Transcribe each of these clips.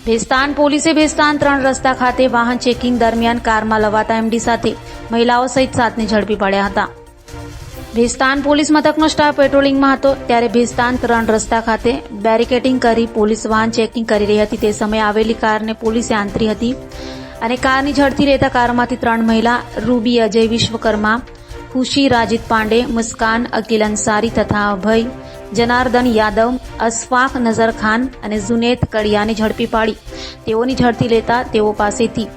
ભેસ્તાન પોલીસે ભેસ્તાન 3 રસ્તા ખાતે વાહન ચેકિંગ દરમિયાન કારમાં લવાતા એમડી સાથે મહિલાઓ સહિત 7ને ઝડપી પાડ્યા હતા. ભેસ્તાન પોલીસ મથકનો સ્ટાફ પેટ્રોલિંગમાં હતો ત્યારે ભેસ્તાન 3 રસ્તા ખાતે બેરિકેડિંગ કરી પોલીસ વાહન ચેકિંગ કરી રહી હતી. તે સમયે આવેલી કારને પોલીસે આંતરી હતી અને કારની ઝડપી લેતા કારમાંથી 3 મહિલા રૂબી અજય વિશ્વકર્મા, ખુશી રાજીત પાંડે, મુસ્કાન અકીલ અંસારી તથા અભય જનાર્દન યાદવ, અશફાક નઝર ખાન અને ઝુનેદ કડિયાને ઝડપી પાડી તેઓની ઝડપી લેતા તેઓ પાસેથી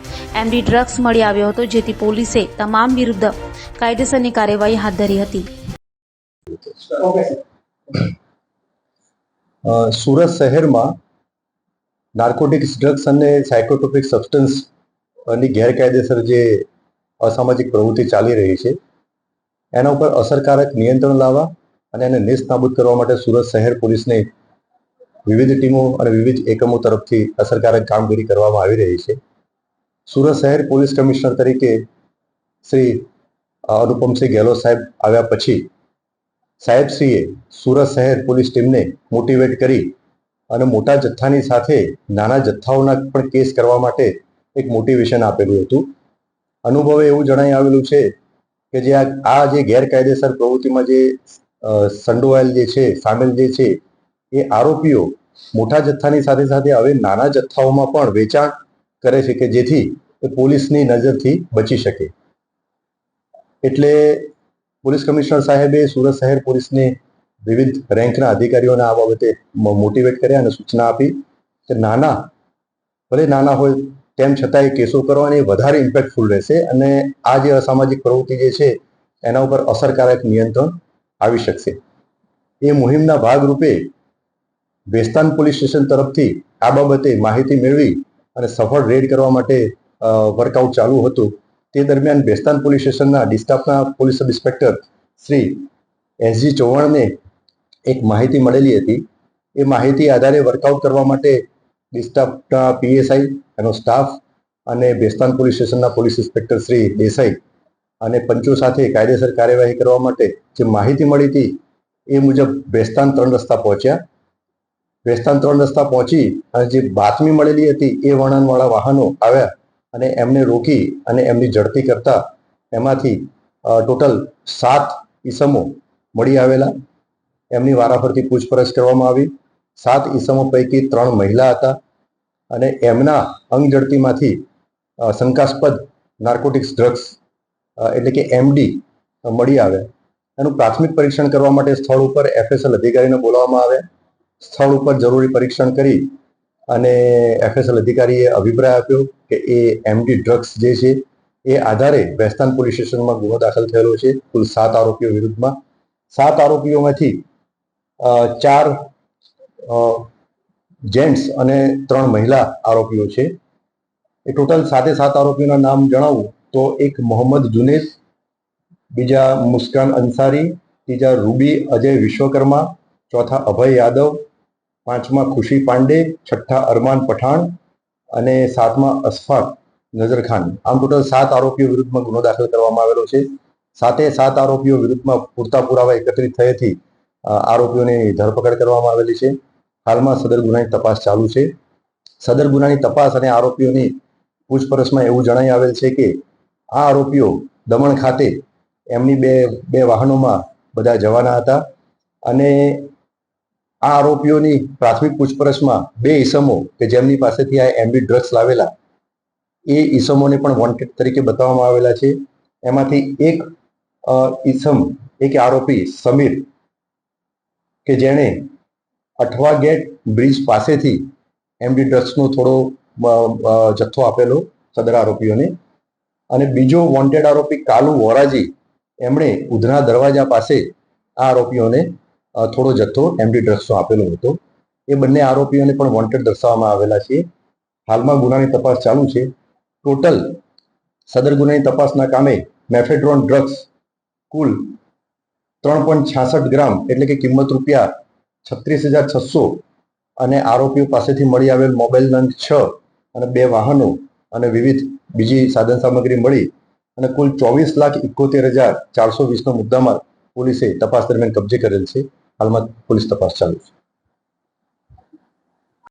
એમડી ડ્રગ્સ મળી આવ્યો હતો, જેથી પોલીસે તમામ વિરુદ્ધ કાયદેસરની કાર્યવાહી હાથ ધરી હતી. સુરત શહેરમાં નાર્કોટિક્સ ડ્રગ્સ અને સાયકોટ્રોપિક સબસ્ટન્સ ની ગેરકાયદેસર જે અસામાજિક પ્રવૃત્તિ ચાલી રહી છે એના ઉપર અસરકારક નિયંત્રણ લાવવા અને એને નેસ્ત નાબૂદ કરવા માટે સુરત શહેર પોલીસને વિવિધ ટીમો અને વિવિધ એકમો તરફથી અસરકારક કામગીરી કરવામાં આવી રહી છે. સુરત શહેર પોલીસ કમિશનર તરીકે શ્રી અનુપમસિંહ ગેહલોત સાહેબ આવ્યા પછી સાહેબશ્રીએ સુરત શહેર પોલીસ ટીમને મોટિવેટ કરી અને મોટા જથ્થાની સાથે નાના જથ્થાઓના પણ કેસ કરવા માટે એક મોટિવેશન આપેલું હતું. અનુભવે એવું જણાઈ આવેલું છે કે જે આ જે ગેરકાયદેસર પ્રવૃત્તિમાં જે સંડોવાયેલ જે છે, સામેલ જે છે, એ આરોપીઓ મોટા જથ્થાની સાથે સાથે હવે નાના જથ્થાઓમાં પણ વેચાણ કરે છે કે જેથી એ પોલીસની નજરથી બચી શકે. એટલે પોલીસ કમિશનર સાહેબે સુરત શહેર પોલીસને વિવિધ રેન્કના અધિકારીઓને આ બાબતે મોટિવેટ કર્યા અને સૂચના આપી કે ભલે નાના હોય તેમ છતાં એ કેસો કરવાની વધારે ઇમ્પેક્ટફુલ રહેશે અને આ જે અસામાજિક પ્રવૃત્તિ જે છે એના ઉપર અસરકારક નિયંત્રણ આવી શકશે. એ મુહિમના ભાગરૂપે ભેસ્તાન પોલીસ સ્ટેશન તરફથી આ બાબતે માહિતી મેળવી અને સફળ રેડ કરવા માટે વર્કઆઉટ ચાલુ હતું. તે દરમિયાન ભેસ્તાન પોલીસ સ્ટેશનના ડિસ્ટાફના police sub inspector Shri S G ચૌહાણને એક માહિતી મળેલી હતી. એ માહિતી આધારે વર્કઆઉટ કરવા માટે ડિસ્ટાફના પીએસઆઈ, એનો સ્ટાફ અને ભેસ્તાન પોલીસ સ્ટેશનના પોલીસ ઇન્સ્પેક્ટર શ્રી દેસાઈ અને પંચો સાથે કાયદેસર કાર્યવાહી કરવા માટે જે માહિતી મળી હતી એ મુજબ ભેસ્તાન 3 રસ્તા પહોંચ્યા. ભેસ્તાન 3 રસ્તા પહોંચી અને જે બાતમી મળેલી હતી એ વર્ણનવાળા વાહનો આવ્યા અને એમને રોકી અને એમની ઝડપી કરતા એમાંથી ટોટલ 7 ઈસમો મળી આવેલા. એમની વારાફરતી પૂછપરછ કરવામાં આવી. 7 ઈસમો પૈકી 3 મહિલા હતા અને એમના અંગ ઝડપીમાંથી શંકાસ્પદ નાર્કોટિક્સ ડ્રગ્સ એટલે કે એમડી મળી આવ્યા. એનું પ્રાથમિક પરીક્ષણ કરવા માટે સ્થળ ઉપર એફએસએલ અધિકારીને બોલાવવામાં આવ્યા. સ્થળ ઉપર જરૂરી પરીક્ષણ કરી અને એફએસએલ અધિકારીએ અભિપ્રાય આપ્યો કે એ એમડી ડ્રગ્સ જે છે એ આધારે ભેસ્તાન પોલીસ સ્ટેશનમાં ગુનો દાખલ થયેલો છે કુલ 7 આરોપીઓ વિરુદ્ધમાં. 7 આરોપીઓમાંથી 4 જેન્ટ્સ અને 3 મહિલા આરોપીઓ છે. એ ટોટલ 7 આરોપીઓના નામ જણાવું તો એક મોહમ્મદ જુનેદ, બીજા મુસ્કાન અંસારી, ત્રીજા રૂબી અજય વિશ્વકર્મા, ચોથા અભય યાદવ, પાંચમા ખુશી પાંડે, છઠ્ઠા અરમાન પઠાણ અને 7મા અશફાક નઝર ખાન. આમ ટોટલ 7 આરોપીઓ વિરુદ્ધમાં ગુનો દાખલ કરવામાં આવેલો છે. 7 આરોપીઓ વિરુદ્ધમાં પૂરતા પુરાવા એકત્રિત થયેથી આરોપીઓની ધરપકડ કરવામાં આવેલી છે. હાલમાં સદર ગુનાની તપાસ ચાલુ છે. સદર ગુનાની તપાસ અને આરોપીઓની પૂછપરછમાં એવું જણાઈ આવેલ છે કે આ આરોપીઓ દમણ ખાતે એમની બે વાહનોમાં બધા જવાના હતા અને આ આરોપીઓની પ્રાથમિક પૂછપરછમાં 2 ઈસમો કે જેમની પાસેથી આ એમડી ડ્રગ્સ લાવેલા એ ઈસમોને પણ વોન્ટેડ તરીકે બતાવવામાં આવેલા છે. એમાંથી એક આરોપી સમીર કે જેણે અઠવા ગેટ બ્રિજ પાસેથી એમડી ડ્રગ્સનો થોડો જથ્થો આપેલો સદર આરોપીઓને, અને બીજો વોન્ટેડ આરોપી કાલુ વોરાજી એમણે ઉધના દરવાજા પાસે આ આરોપીઓને થોડો જથ્થો એમડી ડ્રગ્સનો આપેલો હતો. એ બંને આરોપીઓને પણ વોન્ટેડ દર્શાવવામાં આવેલા છે. હાલમાં ગુનાની તપાસ ચાલુ છે. ટોટલ સદર ગુનાની તપાસના કામે મેફેડ્રોન ડ્રગ્સ કુલ 3.66 ગ્રામ એટલે કે કિંમત રૂપિયા 36,600 અને આરોપીઓ પાસેથી મળી આવેલ મોબાઈલ નંગ 6 અને 2 વાહનો અને વિવિધ બીજી સાધન સામગ્રી મળી અને કુલ 24,71,420નો મુદ્દામાલ પોલીસે તપાસ દરમિયાન કબજે કરેલ છે. હાલમાં પોલીસ તપાસ ચાલુ છે.